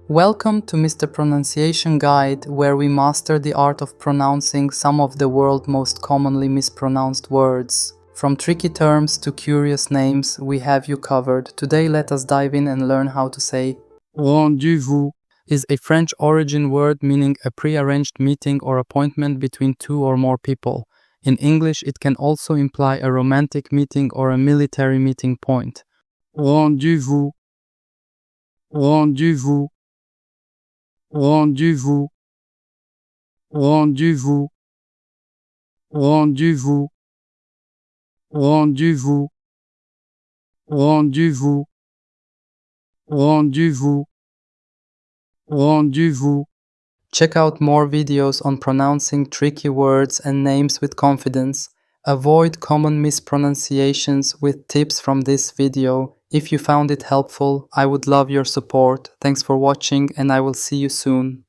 Welcome to Mr. Pronunciation Guide, where we master the art of pronouncing some of the world's most commonly mispronounced words. From tricky terms to curious names, we have you covered. Today let us dive in and learn how to say rendezvous. Is a French origin word meaning a pre-arranged meeting or appointment between two or more people. In English, it can also imply a romantic meeting or a military meeting point. Rendezvous. Rendezvous. Rendezvous. Rendezvous. Rendezvous. Rendezvous. Rendezvous. Rendezvous. Rendezvous. Check out more videos on pronouncing tricky words and names with confidence. Avoid common mispronunciations with tips from this video. If you found it helpful, I would love your support. Thanks for watching and I will see you soon.